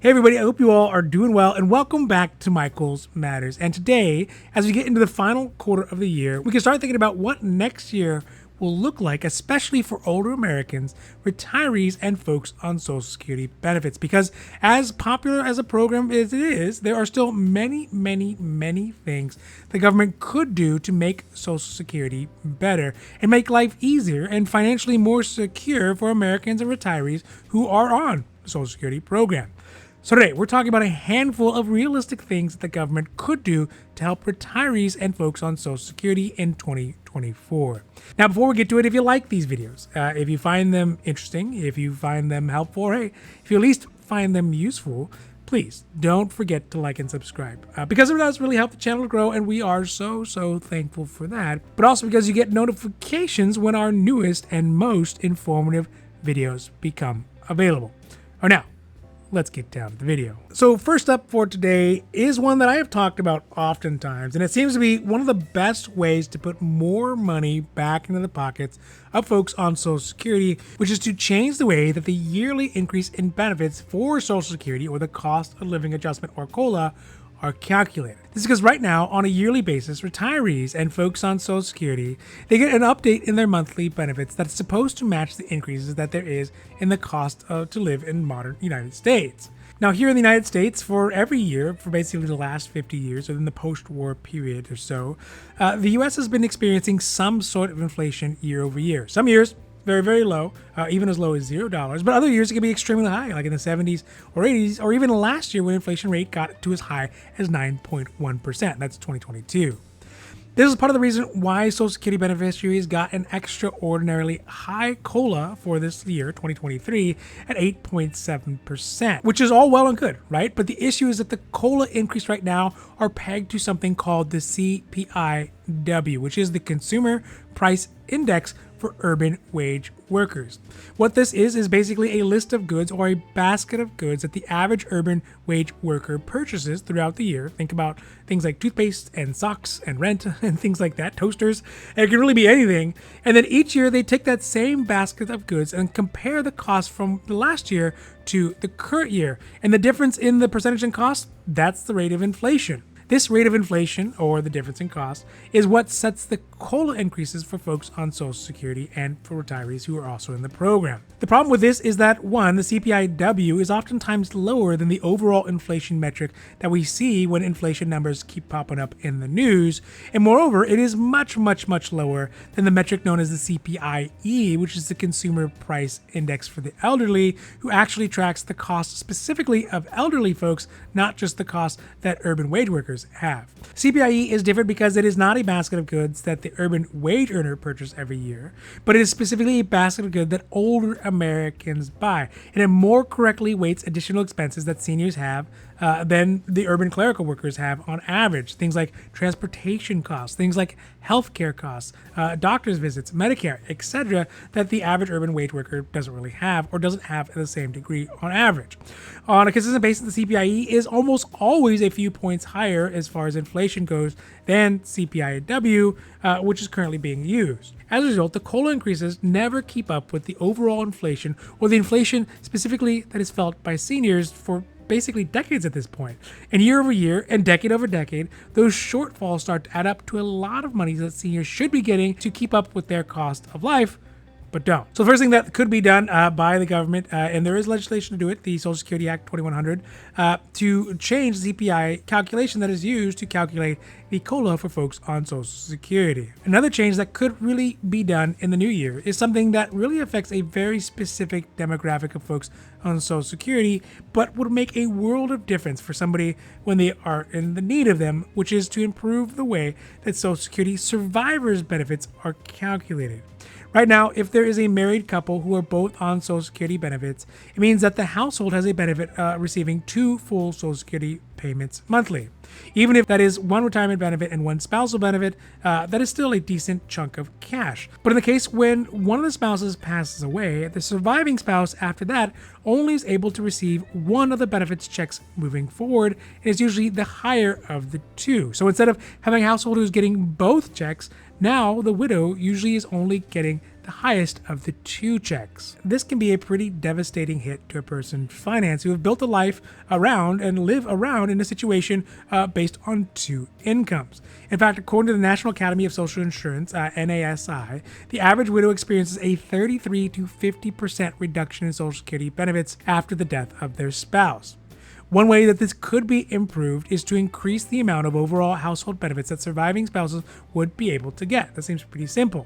Hey everybody, I hope you all are doing well and welcome back to Michael's Matters. And today, as we get into the final quarter of the year, we can start thinking about what next year will look like, especially for older Americans, retirees, and folks on Social Security benefits. Because as popular as a program as it is, there are still many things the government could do to make Social Security better and make life easier and financially more secure for Americans and retirees who are on the Social Security program. So today, we're talking about a handful of realistic things that the government could do to help retirees and folks on Social Security in 2024. Now, before we get to it, if you like these videos, if you find them interesting, if you find them helpful, or hey, if you at least find them useful, please don't forget to like and subscribe. Because it does really help the channel to grow, and we are so thankful for that. But also because you get notifications when our newest and most informative videos become available. Now, let's get down to the video. So first up for today is one that I have talked about oftentimes, and it seems to be one of the best ways to put more money back into the pockets of folks on Social Security, which is to change the way that the yearly increase in benefits for Social Security, or the cost of living adjustment, or COLA, are calculated. This is because right now, on a yearly basis, retirees and folks on Social Security, they get an update in their monthly benefits that's supposed to match the increases that there is in the cost to live in modern United States. Now, here in the United States, for every year, for basically the last 50 years, or in the post-war period or so, the U.S. has been experiencing some sort of inflation year over year. Some years, very low, even as low as $0. But other years it can be extremely high, like in the 70s or 80s, or even last year when inflation rate got to as high as 9.1%. That's 2022. This is part of the reason why Social Security beneficiaries got an extraordinarily high COLA for this year, 2023, at 8.7%, which is all well and good, right? But the issue is that the COLA increase right now are pegged to something called the CPIW, which is the Consumer Price Index for urban wage workers. What this is basically a list of goods, or a basket of goods, that the average urban wage worker purchases throughout the year. Think about things like toothpaste and socks and rent and things like that, toasters, and it can really be anything. And then each year they take that same basket of goods and compare the cost from the last year to the current year. And the difference in the percentage in cost, that's the rate of inflation. This rate of inflation, or the difference in cost, is what sets the COLA increases for folks on Social Security and for retirees who are also in the program. The problem with this is that, one, the CPIW is oftentimes lower than the overall inflation metric that we see when inflation numbers keep popping up in the news. And moreover, it is much lower than the metric known as the CPIE, which is the Consumer Price Index for the elderly, who actually tracks the cost specifically of elderly folks, not just the cost that urban wage workers have. CPIE is different because it is not a basket of goods that the urban wage earner purchases every year, but it is specifically a basket of goods that older Americans buy, and it more correctly weights additional expenses that seniors have than the urban clerical workers have on average. Things like transportation costs, things like healthcare costs, doctor's visits, Medicare, etc., that the average urban wage worker doesn't really have, or doesn't have at the same degree on average. On a consistent basis, the CPIE is almost always a few points higher as far as inflation goes than CPIW, which is currently being used. As a result, the COLA increases never keep up with the overall inflation, or the inflation specifically that is felt by seniors for basically decades at this point. And year over year and decade over decade, those shortfalls start to add up to a lot of money that seniors should be getting to keep up with their cost of life, but don't. So the first thing that could be done by the government, and there is legislation to do it, the Social Security Act 2100, to change the CPI calculation that is used to calculate the COLA for folks on Social Security. Another change that could really be done in the new year is something that really affects a very specific demographic of folks on Social Security, but would make a world of difference for somebody when they are in the need of them, which is to improve the way that Social Security survivors' benefits are calculated. Right now, if there is a married couple who are both on Social Security benefits, it means that the household has a benefit receiving 2 full Social Security payments monthly. Even if that is one retirement benefit and one spousal benefit, that is still a decent chunk of cash. But in the case when one of the spouses passes away, the surviving spouse after that only is able to receive one of the benefits checks moving forward, and is usually the higher of the two. So instead of having a household who's getting both checks, now the widow usually is only getting the the highest of the two checks. This can be a pretty devastating hit to a person's finance who have built a life around and live around in a situation based on two incomes. In fact, according to the National Academy of Social Insurance, NASI, the average widow experiences a 33 to 50% reduction in Social Security benefits after the death of their spouse. One way that this could be improved is to increase the amount of overall household benefits that surviving spouses would be able to get. That seems pretty simple.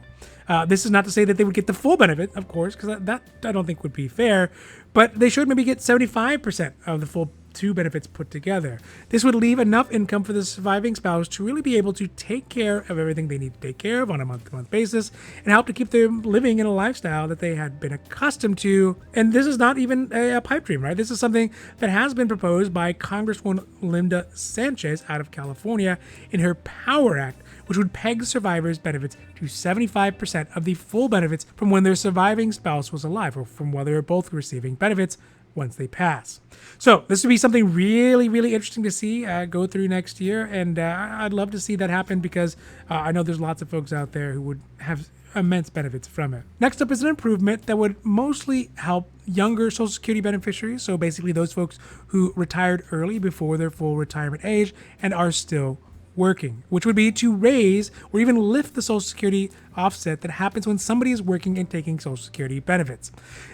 This is not to say that they would get the full benefit, of course, because that I don't think would be fair, but they should maybe get 75% of the full two benefits put together. This would leave enough income for the surviving spouse to really be able to take care of everything they need to take care of on a month-to-month basis and help to keep them living in a lifestyle that they had been accustomed to. And this is not even a pipe dream, right? This is something that has been proposed by Congresswoman Linda Sanchez out of California in her Power Act, which would peg survivors' benefits to 75% of the full benefits from when their surviving spouse was alive, or from while they were both receiving benefits once they pass. So this would be something really, really interesting to see go through next year, and I'd love to see that happen because I know there's lots of folks out there who would have immense benefits from it. Next up is an improvement that would mostly help younger Social Security beneficiaries, so basically those folks who retired early before their full retirement age and are still working, which would be to raise or even lift the Social Security offset that happens when somebody is working and taking Social Security benefits.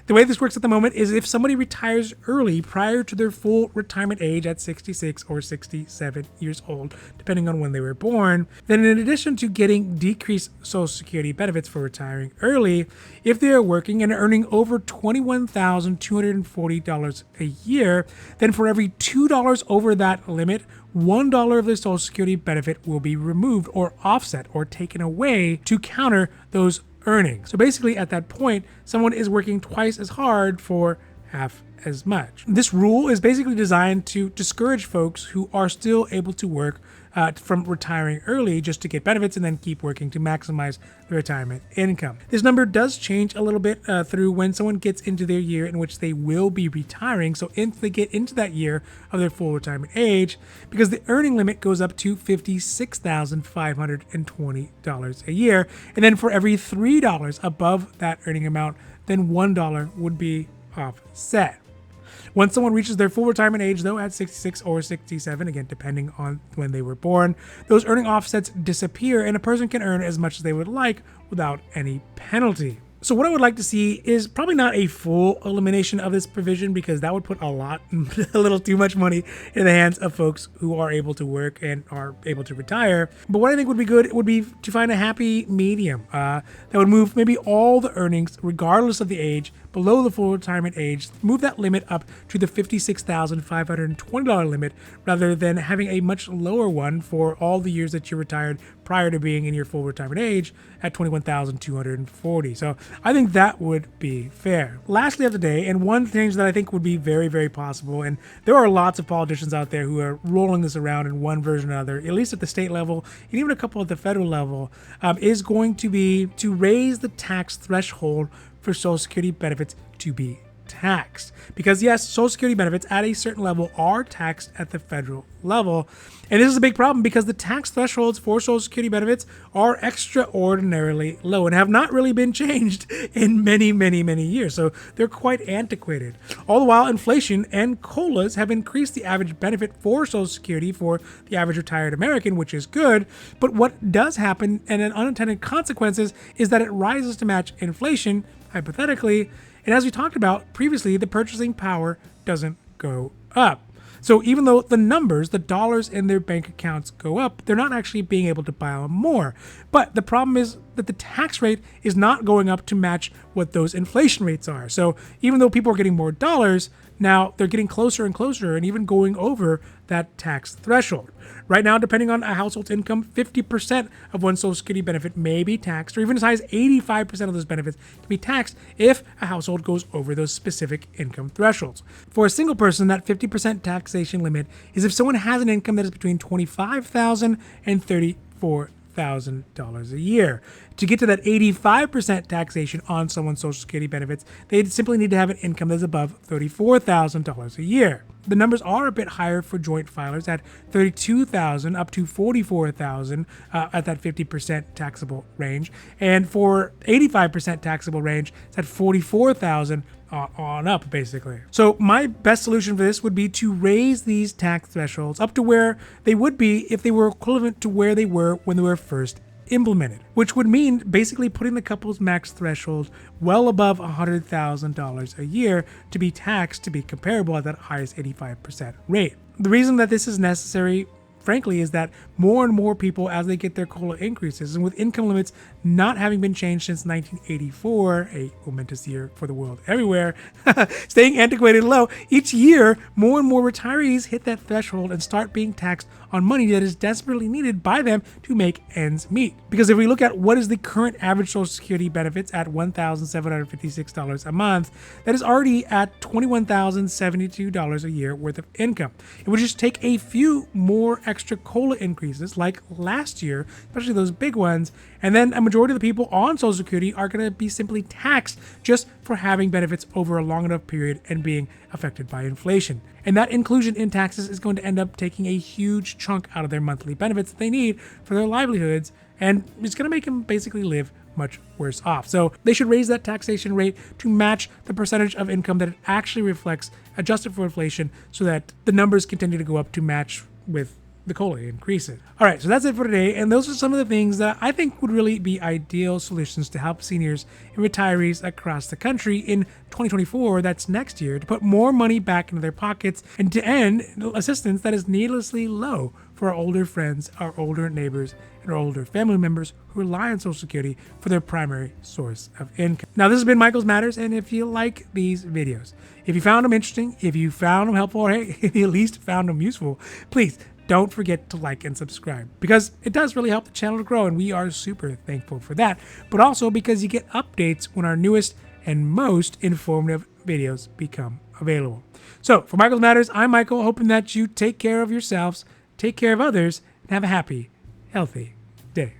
The way this works at the moment is if somebody retires early prior to their full retirement age at 66 or 67 years old, depending on when they were born, then in addition to getting decreased Social Security benefits for retiring early, if they are working and earning over $21,240 a year, then for every $2 over that limit, $1 of the Social Security benefit will be removed or offset or taken away to counter those earnings. So basically at that point, someone is working twice as hard for half as much. This rule is basically designed to discourage folks who are still able to work from retiring early just to get benefits and then keep working to maximize the retirement income. This number does change a little bit through when someone gets into their year in which they will be retiring. So if they get into that year of their full retirement age, because the earning limit goes up to $56,520 a year. And then for every $3 above that earning amount, then $1 would be offset. Once someone reaches their full retirement age, though, at 66 or 67, again, depending on when they were born, those earning offsets disappear and a person can earn as much as they would like without any penalty. So what I would like to see is probably not a full elimination of this provision, because that would put a little too much money in the hands of folks who are able to work and are able to retire. But what I think would be good would be to find a happy medium that would move maybe all the earnings, regardless of the age, below the full retirement age, move that limit up to the $56,520 limit, rather than having a much lower one for all the years that you're retired prior to being in your full retirement age at $21,240. So I think that would be fair. Lastly of the day, and one change that I think would be very, very possible, and there are lots of politicians out there who are rolling this around in one version or another, at least at the state level, and even a couple at the federal level, is going to be to raise the tax threshold for Social Security benefits to be taxed. Because yes, Social Security benefits at a certain level are taxed at the federal level. And this is a big problem because the tax thresholds for Social Security benefits are extraordinarily low and have not really been changed in many, many, many years. So they're quite antiquated. All the while, inflation and COLAs have increased the average benefit for Social Security for the average retired American, which is good. But what does happen, and an unintended consequences, is that it rises to match inflation, hypothetically. And as we talked about previously, the purchasing power doesn't go up. So even though the numbers, the dollars in their bank accounts go up, they're not actually being able to buy more. But the problem is that the tax rate is not going up to match what those inflation rates are. So even though people are getting more dollars, now they're getting closer and closer and even going over that tax threshold. Right now, depending on a household's income, 50% of one's Social Security benefit may be taxed, or even as high as 85% of those benefits can be taxed if a household goes over those specific income thresholds. For a single person, that 50% taxation limit is if someone has an income that is between $25,000 and $34,000 a year. To get to that 85% taxation on someone's Social Security benefits, they simply need to have an income that's above $34,000 a year. the numbers are a bit higher for joint filers at $32,000 up to $44,000 at that 50% taxable range. And for 85% taxable range, it's at $44,000 on up, basically. So my best solution for this would be to raise these tax thresholds up to where they would be if they were equivalent to where they were when they were first implemented, which would mean basically putting the couple's max threshold well above $100,000 a year to be taxed to be comparable at that highest 85% rate. The reason that this is necessary, frankly, is that more and more people, as they get their COLA increases, and with income limits not having been changed since 1984, a momentous year for the world everywhere, staying antiquated low, each year more and more retirees hit that threshold and start being taxed on money that is desperately needed by them to make ends meet. Because if we look at what is the current average Social Security benefits at $1,756 a month, that is already at $21,072 a year worth of income. It would just take a few more extra COLA increases like last year, especially those big ones, and then a majority of the people on Social Security are going to be simply taxed just for having benefits over a long enough period and being affected by inflation. And that inclusion in taxes is going to end up taking a huge chunk out of their monthly benefits that they need for their livelihoods, and it's going to make them basically live much worse off. So they should raise that taxation rate to match the percentage of income that it actually reflects, adjusted for inflation, so that the numbers continue to go up to match with the COLA increases. All right, so that's it for today. And those are some of the things that I think would really be ideal solutions to help seniors and retirees across the country in 2024, that's next year, to put more money back into their pockets and to end assistance that is needlessly low for our older friends, our older neighbors, and our older family members who rely on Social Security for their primary source of income. Now, this has been Michael's Matters, and if you like these videos, if you found them interesting, if you found them helpful, or hey, if you at least found them useful, please don't forget to like and subscribe, because it does really help the channel to grow, and we are super thankful for that. But also because you get updates when our newest and most informative videos become available. So for Michael's Matters, I'm Michael, hoping that you take care of yourselves, take care of others, and have a happy, healthy day.